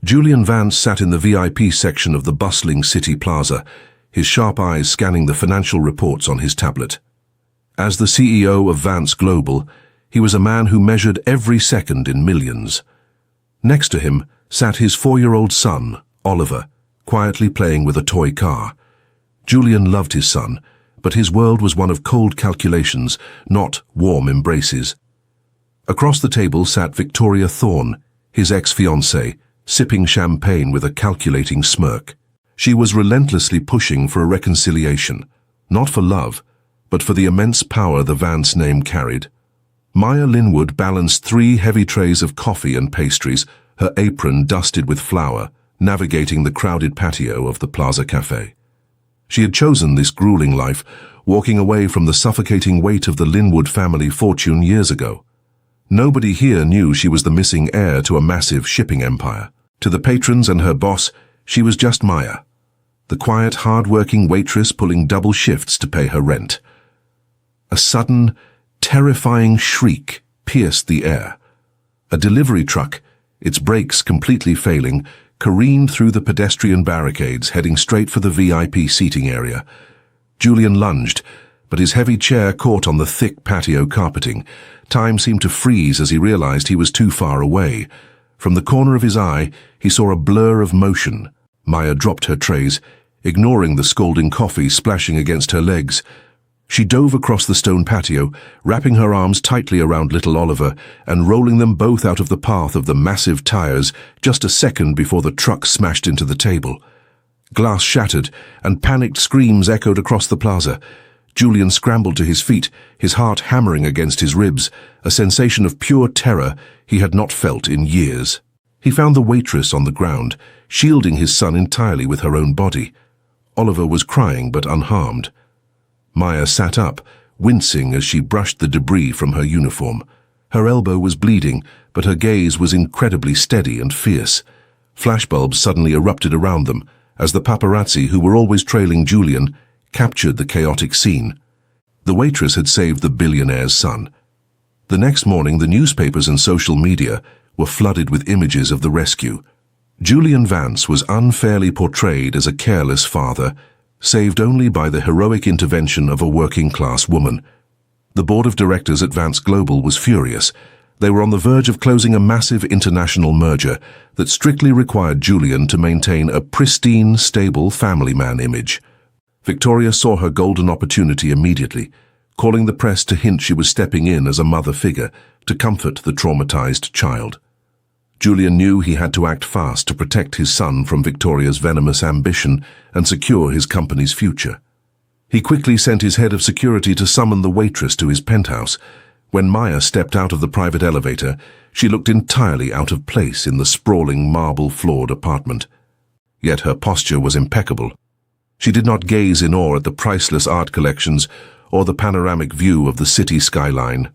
Julian Vance sat in the VIP section of the bustling city plaza, his sharp eyes scanning the financial reports on his tablet. As the CEO of Vance Global, he was a man who measured every second in millions. Next to him sat his 4-year-old son, Oliver, quietly playing with a toy car. Julian loved his son, but his world was one of cold calculations, not warm embraces. Across the table sat Victoria Thorne, his ex-fiancée, sipping champagne with a calculating smirk. She was relentlessly pushing for a reconciliation, not for love, but for the immense power the Vance name carried. Maya Linwood balanced 3 heavy trays of coffee and pastries, her apron dusted with flour, navigating the crowded patio of the Plaza Cafe. She had chosen this grueling life, walking away from the suffocating weight of the Linwood family fortune years ago. Nobody here knew she was the missing heir to a massive shipping empire. To the patrons and her boss, she was just Maya, the quiet, hard-working waitress pulling double shifts to pay her rent. A sudden, terrifying shriek pierced the air. A delivery truck, its brakes completely failing, careened through the pedestrian barricades, heading straight for the VIP seating area. Julian lunged, but his heavy chair caught on the thick patio carpeting. Time seemed to freeze as he realized he was too far away. From the corner of his eye, he saw a blur of motion. Maya dropped her trays, ignoring the scalding coffee splashing against her legs. She dove across the stone patio, wrapping her arms tightly around little Oliver and rolling them both out of the path of the massive tires just a second before the truck smashed into the table. Glass shattered, and panicked screams echoed across the plaza. Julian scrambled to his feet, his heart hammering against his ribs, a sensation of pure terror he had not felt in years. He found the waitress on the ground, shielding his son entirely with her own body. Oliver was crying but unharmed. Maya sat up, wincing as she brushed the debris from her uniform. Her elbow was bleeding, but her gaze was incredibly steady and fierce. Flashbulbs suddenly erupted around them, as the paparazzi, who were always trailing Julian, captured the chaotic scene. The waitress had saved the billionaire's son. The next morning, the newspapers and social media were flooded with images of the rescue. Julian Vance was unfairly portrayed as a careless father, saved only by the heroic intervention of a working-class woman. The board of directors at Vance Global was furious. They were on the verge of closing a massive international merger that strictly required Julian to maintain a pristine, stable family man image. Victoria saw her golden opportunity immediately, calling the press to hint she was stepping in as a mother figure to comfort the traumatized child. Julian knew he had to act fast to protect his son from Victoria's venomous ambition and secure his company's future. He quickly sent his head of security to summon the waitress to his penthouse. When Maya stepped out of the private elevator, she looked entirely out of place in the sprawling marble-floored apartment. Yet her posture was impeccable. She did not gaze in awe at the priceless art collections or the panoramic view of the city skyline.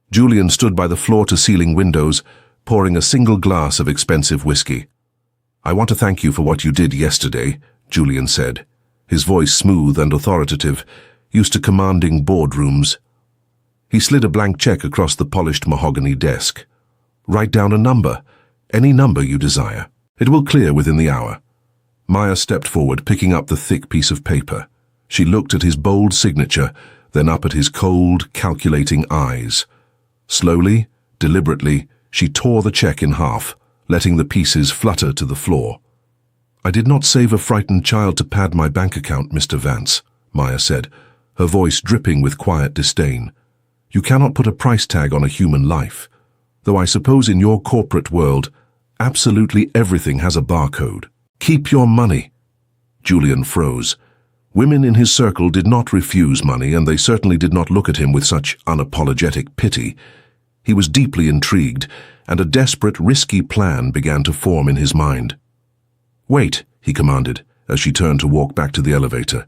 Julian stood by the floor-to-ceiling windows, pouring a single glass of expensive whiskey. "I want to thank you for what you did yesterday," Julian said, his voice smooth and authoritative, used to commanding boardrooms. He slid a blank check across the polished mahogany desk. "Write down a number, any number you desire. It will clear within the hour." Maya stepped forward, picking up the thick piece of paper. She looked at his bold signature, then up at his cold, calculating eyes. Slowly, deliberately, she tore the check in half, letting the pieces flutter to the floor. "I did not save a frightened child to pad my bank account, Mr. Vance," Maya said, her voice dripping with quiet disdain. "You cannot put a price tag on a human life, though I suppose in your corporate world, absolutely everything has a barcode. Keep your money." Julian froze. Women in his circle did not refuse money, and they certainly did not look at him with such unapologetic pity. He was deeply intrigued, and a desperate, risky plan began to form in his mind. "Wait," he commanded, as she turned to walk back to the elevator.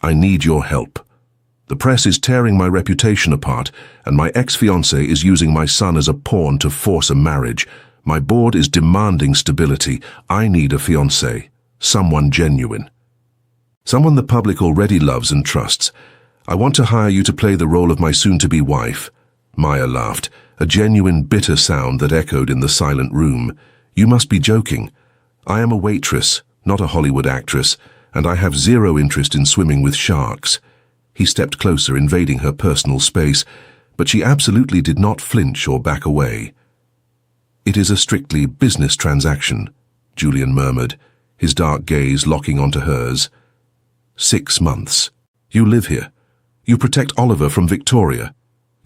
"I need your help. The press is tearing my reputation apart, and my ex-fiancée is using my son as a pawn to force a marriage. My board is demanding stability. I need a fiancé, someone genuine. Someone the public already loves and trusts. I want to hire you to play the role of my soon-to-be wife." Maya laughed, a genuine bitter sound that echoed in the silent room. "You must be joking. I am a waitress, not a Hollywood actress, and I have zero interest in swimming with sharks." He stepped closer, invading her personal space, but she absolutely did not flinch or back away. "It is a strictly business transaction," Julian murmured, his dark gaze locking onto hers. 6 months. You live here. You protect Oliver from Victoria.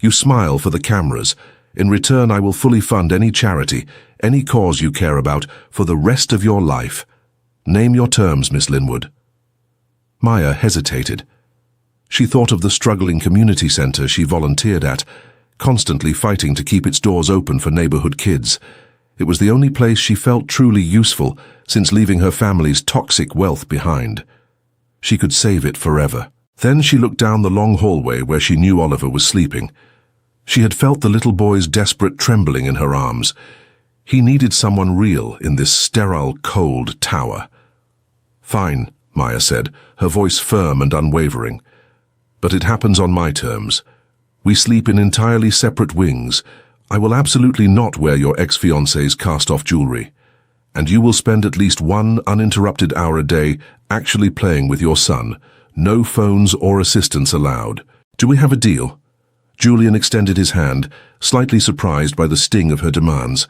You smile for the cameras. In return, I will fully fund any charity, any cause you care about, for the rest of your life. Name your terms, Miss Linwood. Maya hesitated. She thought of the struggling community centre she volunteered at, constantly fighting to keep its doors open for neighbourhood kids. It was the only place she felt truly useful since leaving her family's toxic wealth behind. She could save it forever. Then she looked down the long hallway where she knew Oliver was sleeping. She had felt the little boy's desperate trembling in her arms. He needed someone real in this sterile, cold tower. "Fine," Maya said, her voice firm and unwavering. "But it happens on my terms. We sleep in entirely separate wings. I will absolutely not wear your ex-fiancé's cast-off jewelry. And you will spend at least 1 uninterrupted hour a day actually playing with your son. No phones or assistants allowed. Do we have a deal?" Julian extended his hand, slightly surprised by the sting of her demands.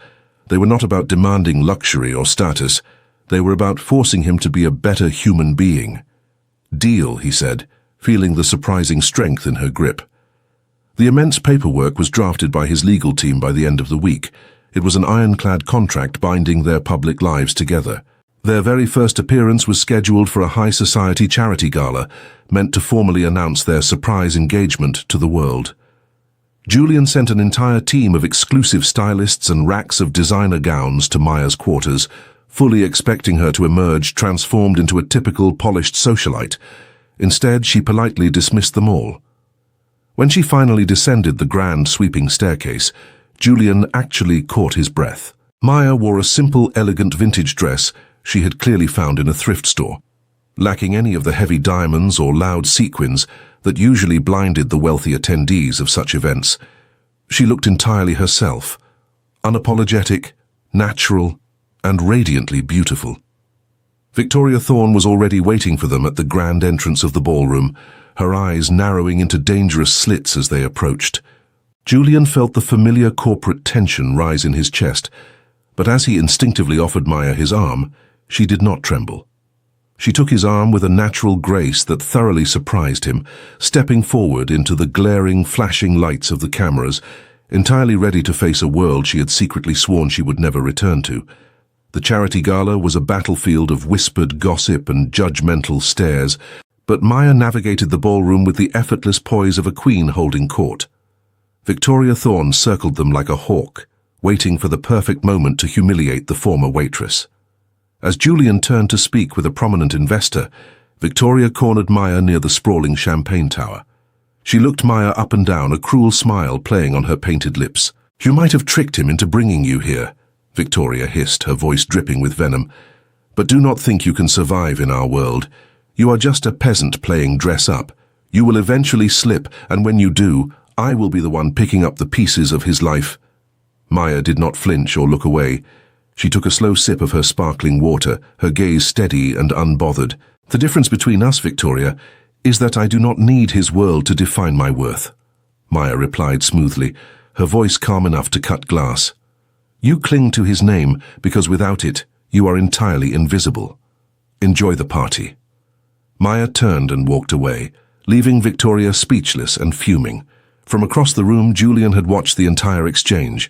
They were not about demanding luxury or status. They were about forcing him to be a better human being. "Deal," he said, feeling the surprising strength in her grip. The immense paperwork was drafted by his legal team by the end of the week. It was an ironclad contract binding their public lives together. Their very first appearance was scheduled for a high society charity gala, meant to formally announce their surprise engagement to the world. Julian sent an entire team of exclusive stylists and racks of designer gowns to Maya's quarters, fully expecting her to emerge transformed into a typical polished socialite. Instead, she politely dismissed them all. When she finally descended the grand sweeping staircase, Julian actually caught his breath. Maya wore a simple, elegant vintage dress she had clearly found in a thrift store, lacking any of the heavy diamonds or loud sequins that usually blinded the wealthy attendees of such events. She looked entirely herself, unapologetic, natural, and radiantly beautiful. Victoria Thorne was already waiting for them at the grand entrance of the ballroom, her eyes narrowing into dangerous slits as they approached. Julian felt the familiar corporate tension rise in his chest, but as he instinctively offered Maya his arm, she did not tremble. She took his arm with a natural grace that thoroughly surprised him, stepping forward into the glaring, flashing lights of the cameras, entirely ready to face a world she had secretly sworn she would never return to. The charity gala was a battlefield of whispered gossip and judgmental stares, but Maya navigated the ballroom with the effortless poise of a queen holding court. Victoria Thorne circled them like a hawk, waiting for the perfect moment to humiliate the former waitress. As Julian turned to speak with a prominent investor, Victoria cornered Maya near the sprawling champagne tower. She looked Maya up and down, a cruel smile playing on her painted lips. "You might have tricked him into bringing you here," Victoria hissed, her voice dripping with venom. "But do not think you can survive in our world. You are just a peasant playing dress-up. You will eventually slip, and when you do, I will be the one picking up the pieces of his life." Maya did not flinch or look away. She took a slow sip of her sparkling water, her gaze steady and unbothered. "The difference between us, Victoria, is that I do not need his world to define my worth," Maya replied smoothly, her voice calm enough to cut glass. "You cling to his name because without it, you are entirely invisible. Enjoy the party." Maya turned and walked away, leaving Victoria speechless and fuming. From across the room, Julian had watched the entire exchange.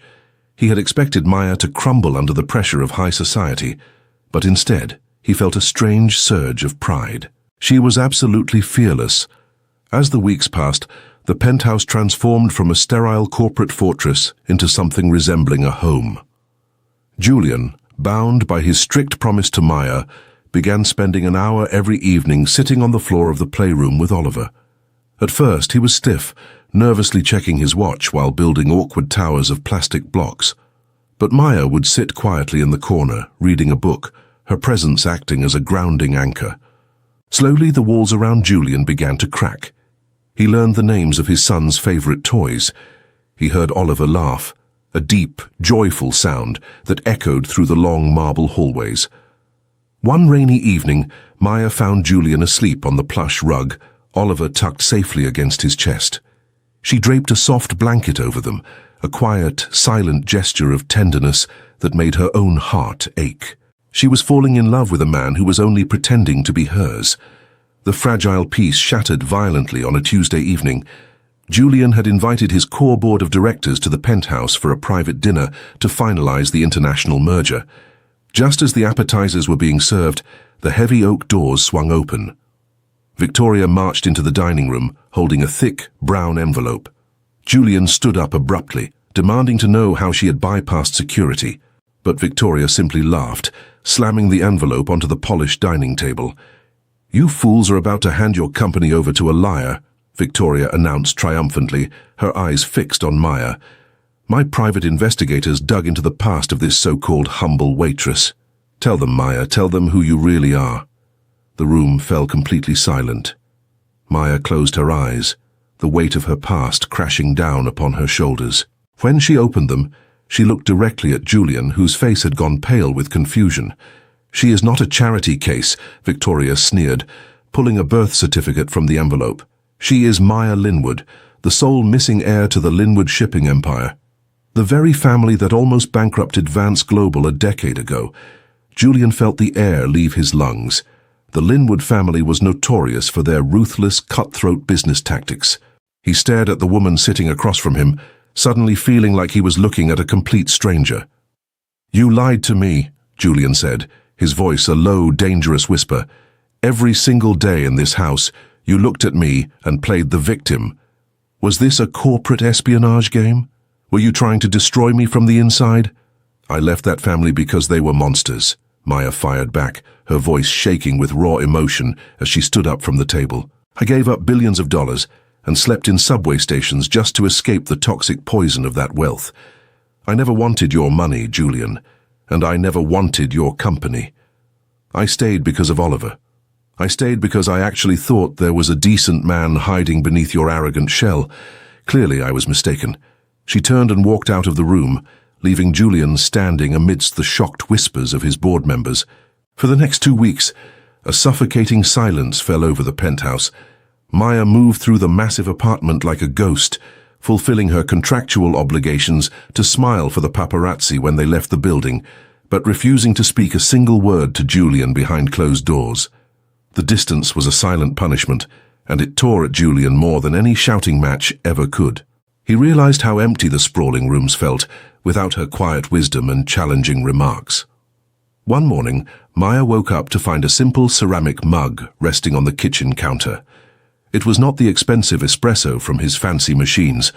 He had expected Maya to crumble under the pressure of high society, but instead, he felt a strange surge of pride. She was absolutely fearless. As the weeks passed, the penthouse transformed from a sterile corporate fortress into something resembling a home. Julian, bound by his strict promise to Maya, began spending an hour every evening sitting on the floor of the playroom with Oliver. At first, he was stiff, nervously checking his watch while building awkward towers of plastic blocks. But Maya would sit quietly in the corner, reading a book, her presence acting as a grounding anchor. Slowly, the walls around Julian began to crack. He learned the names of his son's favorite toys. He heard Oliver laugh, a deep, joyful sound that echoed through the long marble hallways. One rainy evening, Maya found Julian asleep on the plush rug, Oliver tucked safely against his chest. She draped a soft blanket over them, a quiet, silent gesture of tenderness that made her own heart ache. She was falling in love with a man who was only pretending to be hers. The fragile peace shattered violently on a Tuesday evening. Julian had invited his core board of directors to the penthouse for a private dinner to finalize the international merger. Just as the appetizers were being served, the heavy oak doors swung open. Victoria marched into the dining room, holding a thick, brown envelope. Julian stood up abruptly, demanding to know how she had bypassed security. But Victoria simply laughed, slamming the envelope onto the polished dining table. "You fools are about to hand your company over to a liar," Victoria announced triumphantly, her eyes fixed on Maya. "My private investigators dug into the past of this so-called humble waitress. Tell them, Maya, tell them who you really are." The room fell completely silent. Maya closed her eyes, the weight of her past crashing down upon her shoulders. When she opened them, she looked directly at Julian, whose face had gone pale with confusion. "She is not a charity case," Victoria sneered, pulling a birth certificate from the envelope. "She is Maya Linwood, the sole missing heir to the Linwood shipping empire. The very family that almost bankrupted Vance Global a decade ago." Julian felt the air leave his lungs. The Linwood family was notorious for their ruthless, cutthroat business tactics. He stared at the woman sitting across from him, suddenly feeling like he was looking at a complete stranger. "You lied to me," Julian said, his voice a low, dangerous whisper. "Every single day in this house, you looked at me and played the victim. Was this a corporate espionage game? Were you trying to destroy me from the inside?" "I left that family because they were monsters," Maya fired back, her voice shaking with raw emotion as she stood up from the table. "I gave up billions of dollars and slept in subway stations just to escape the toxic poison of that wealth. I never wanted your money, Julian, and I never wanted your company. I stayed because of Oliver. I stayed because I actually thought there was a decent man hiding beneath your arrogant shell. Clearly I was mistaken." She turned and walked out of the room, leaving Julian standing amidst the shocked whispers of his board members. For the next 2 weeks, a suffocating silence fell over the penthouse. Maya moved through the massive apartment like a ghost, fulfilling her contractual obligations to smile for the paparazzi when they left the building, but refusing to speak a single word to Julian behind closed doors. The distance was a silent punishment, and it tore at Julian more than any shouting match ever could. He realized how empty the sprawling rooms felt without her quiet wisdom and challenging remarks. One morning, Maya woke up to find a simple ceramic mug resting on the kitchen counter. It was not the expensive espresso from his fancy machines.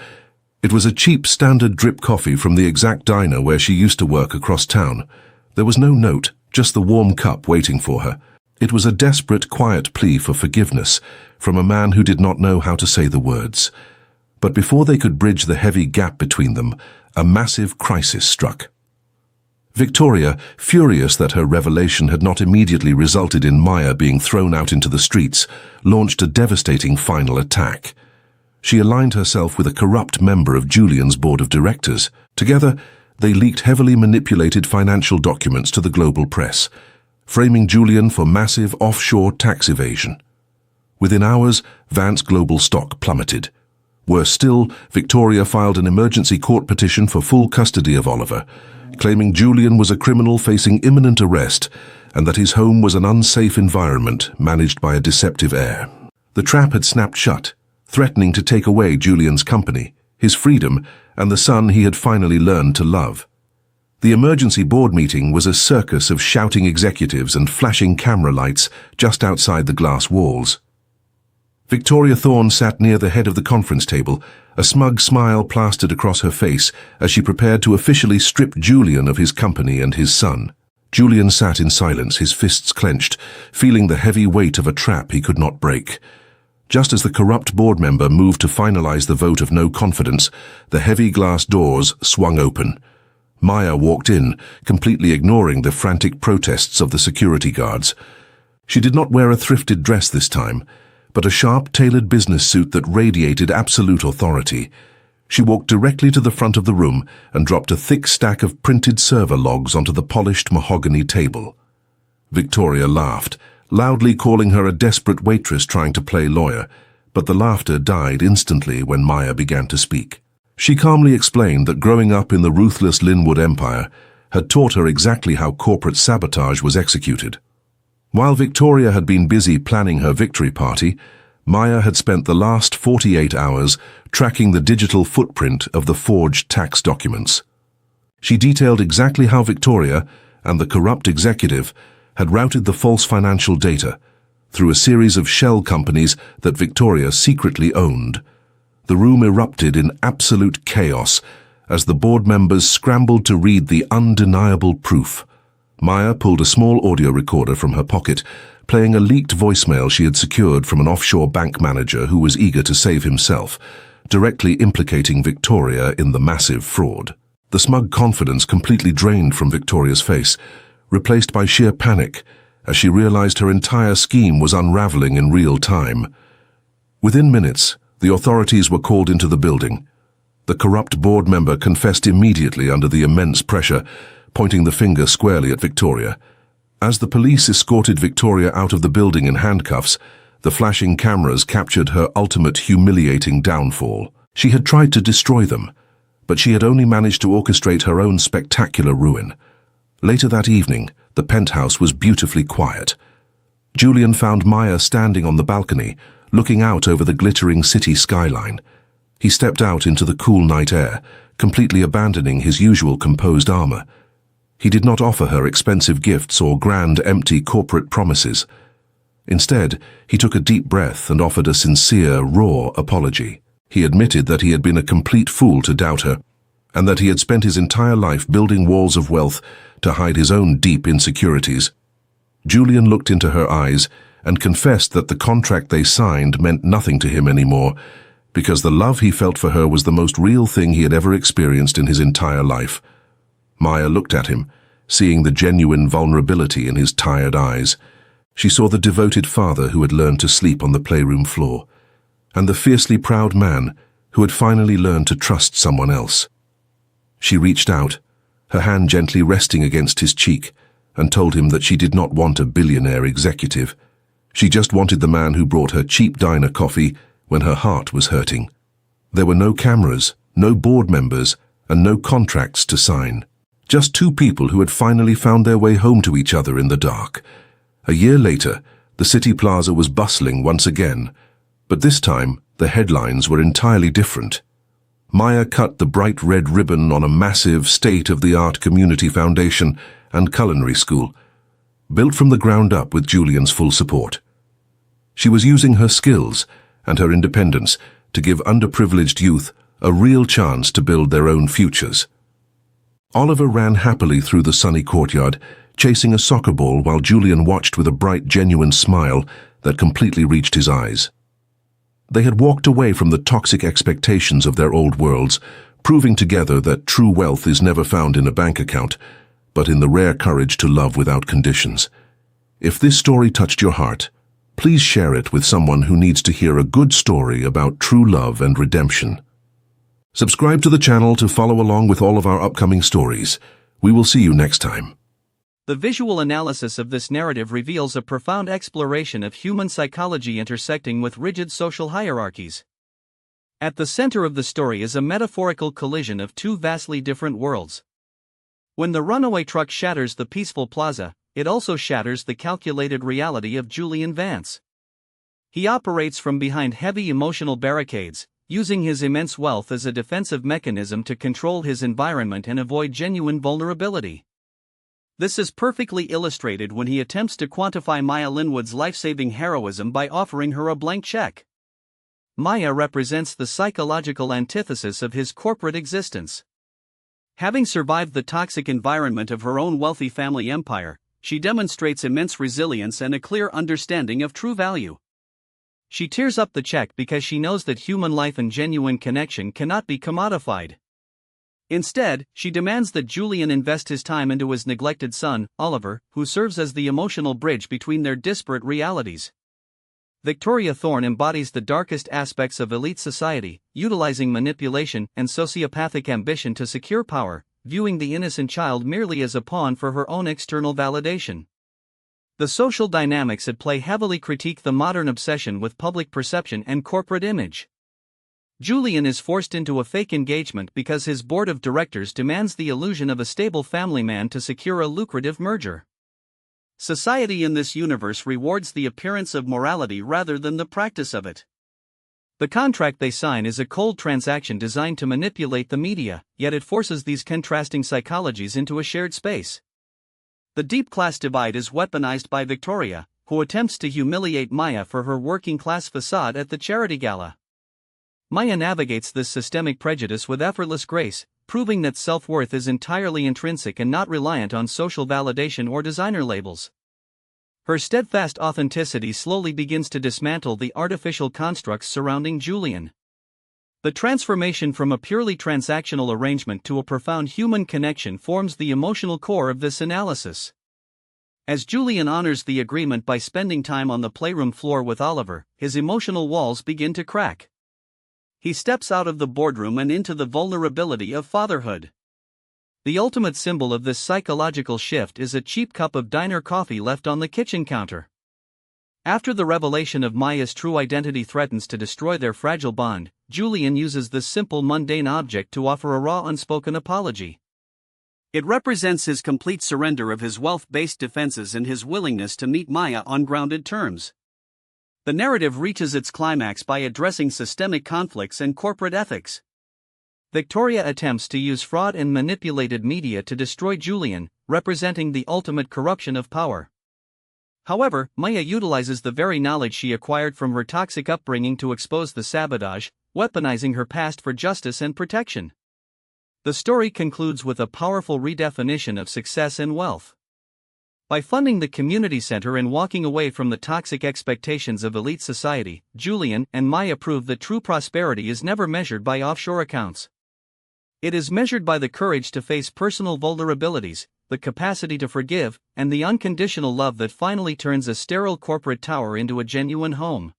It was a cheap standard drip coffee from the exact diner where she used to work across town. There was no note, just the warm cup waiting for her. It was a desperate, quiet plea for forgiveness from a man who did not know how to say the words. But before they could bridge the heavy gap between them, a massive crisis struck. Victoria, furious that her revelation had not immediately resulted in Maya being thrown out into the streets, launched a devastating final attack. She aligned herself with a corrupt member of Julian's board of directors. Together, they leaked heavily manipulated financial documents to the global press, framing Julian for massive offshore tax evasion. Within hours, Vance Global stock plummeted. Worse still, Victoria filed an emergency court petition for full custody of Oliver, claiming Julian was a criminal facing imminent arrest and that his home was an unsafe environment managed by a deceptive heir. The trap had snapped shut, threatening to take away Julian's company, his freedom, and the son he had finally learned to love. The emergency board meeting was a circus of shouting executives and flashing camera lights just outside the glass walls. Victoria Thorne sat near the head of the conference table, a smug smile plastered across her face as she prepared to officially strip Julian of his company and his son. Julian sat in silence, his fists clenched, feeling the heavy weight of a trap he could not break. Just as the corrupt board member moved to finalize the vote of no confidence, the heavy glass doors swung open. Maya walked in, completely ignoring the frantic protests of the security guards. She did not wear a thrifted dress this time, but a sharp-tailored business suit that radiated absolute authority. She walked directly to the front of the room and dropped a thick stack of printed server logs onto the polished mahogany table. Victoria laughed, loudly calling her a desperate waitress trying to play lawyer, but the laughter died instantly when Maya began to speak. She calmly explained that growing up in the ruthless Linwood Empire had taught her exactly how corporate sabotage was executed. While Victoria had been busy planning her victory party, Maya had spent the last 48 hours tracking the digital footprint of the forged tax documents. She detailed exactly how Victoria and the corrupt executive had routed the false financial data through a series of shell companies that Victoria secretly owned. The room erupted in absolute chaos as the board members scrambled to read the undeniable proof. Maya pulled a small audio recorder from her pocket, playing a leaked voicemail she had secured from an offshore bank manager who was eager to save himself, directly implicating Victoria in the massive fraud. The smug confidence completely drained from Victoria's face, replaced by sheer panic as she realized her entire scheme was unraveling in real time. Within minutes, the authorities were called into the building. The corrupt board member confessed immediately under the immense pressure, pointing the finger squarely at Victoria. As the police escorted Victoria out of the building in handcuffs, the flashing cameras captured her ultimate humiliating downfall. She had tried to destroy them, but she had only managed to orchestrate her own spectacular ruin. Later that evening, the penthouse was beautifully quiet. Julian found Maya standing on the balcony, looking out over the glittering city skyline. He stepped out into the cool night air, completely abandoning his usual composed armor. He did not offer her expensive gifts or grand, empty corporate promises. Instead, he took a deep breath and offered a sincere, raw apology. He admitted that he had been a complete fool to doubt her, and that he had spent his entire life building walls of wealth to hide his own deep insecurities. Julian looked into her eyes and confessed that the contract they signed meant nothing to him anymore, because the love he felt for her was the most real thing he had ever experienced in his entire life. Maya looked at him, seeing the genuine vulnerability in his tired eyes. She saw the devoted father who had learned to sleep on the playroom floor, and the fiercely proud man who had finally learned to trust someone else. She reached out, her hand gently resting against his cheek, and told him that she did not want a billionaire executive. She just wanted the man who brought her cheap diner coffee when her heart was hurting. There were no cameras, no board members, and no contracts to sign. Just two people who had finally found their way home to each other in the dark. A year later, the city plaza was bustling once again, but this time the headlines were entirely different. Maya cut the bright red ribbon on a massive, state-of-the-art community foundation and culinary school, built from the ground up with Julian's full support. She was using her skills and her independence to give underprivileged youth a real chance to build their own futures. Oliver ran happily through the sunny courtyard, chasing a soccer ball while Julian watched with a bright, genuine smile that completely reached his eyes. They had walked away from the toxic expectations of their old worlds, proving together that true wealth is never found in a bank account, but in the rare courage to love without conditions. If this story touched your heart, please share it with someone who needs to hear a good story about true love and redemption. Subscribe to the channel to follow along with all of our upcoming stories. We will see you next time. The visual analysis of this narrative reveals a profound exploration of human psychology intersecting with rigid social hierarchies. At the center of the story is a metaphorical collision of two vastly different worlds. When the runaway truck shatters the peaceful plaza, it also shatters the calculated reality of Julian Vance. He operates from behind heavy emotional barricades, using his immense wealth as a defensive mechanism to control his environment and avoid genuine vulnerability. This is perfectly illustrated when he attempts to quantify Maya Linwood's life-saving heroism by offering her a blank check. Maya represents the psychological antithesis of his corporate existence. Having survived the toxic environment of her own wealthy family empire, she demonstrates immense resilience and a clear understanding of true value. She tears up the check because she knows that human life and genuine connection cannot be commodified. Instead, she demands that Julian invest his time into his neglected son, Oliver, who serves as the emotional bridge between their disparate realities. Victoria Thorne embodies the darkest aspects of elite society, utilizing manipulation and sociopathic ambition to secure power, viewing the innocent child merely as a pawn for her own external validation. The social dynamics at play heavily critique the modern obsession with public perception and corporate image. Julian is forced into a fake engagement because his board of directors demands the illusion of a stable family man to secure a lucrative merger. Society in this universe rewards the appearance of morality rather than the practice of it. The contract they sign is a cold transaction designed to manipulate the media, yet it forces these contrasting psychologies into a shared space. The deep class divide is weaponized by Victoria, who attempts to humiliate Maya for her working-class facade at the charity gala. Maya navigates this systemic prejudice with effortless grace, proving that self-worth is entirely intrinsic and not reliant on social validation or designer labels. Her steadfast authenticity slowly begins to dismantle the artificial constructs surrounding Julian. The transformation from a purely transactional arrangement to a profound human connection forms the emotional core of this analysis. As Julian honors the agreement by spending time on the playroom floor with Oliver, his emotional walls begin to crack. He steps out of the boardroom and into the vulnerability of fatherhood. The ultimate symbol of this psychological shift is a cheap cup of diner coffee left on the kitchen counter. After the revelation of Maya's true identity threatens to destroy their fragile bond, Julian uses this simple mundane object to offer a raw unspoken apology. It represents his complete surrender of his wealth-based defenses and his willingness to meet Maya on grounded terms. The narrative reaches its climax by addressing systemic conflicts and corporate ethics. Victoria attempts to use fraud and manipulated media to destroy Julian, representing the ultimate corruption of power. However, Maya utilizes the very knowledge she acquired from her toxic upbringing to expose the sabotage, weaponizing her past for justice and protection. The story concludes with a powerful redefinition of success and wealth. By funding the community center and walking away from the toxic expectations of elite society, Julian and Maya prove that true prosperity is never measured by offshore accounts. It is measured by the courage to face personal vulnerabilities, the capacity to forgive, and the unconditional love that finally turns a sterile corporate tower into a genuine home.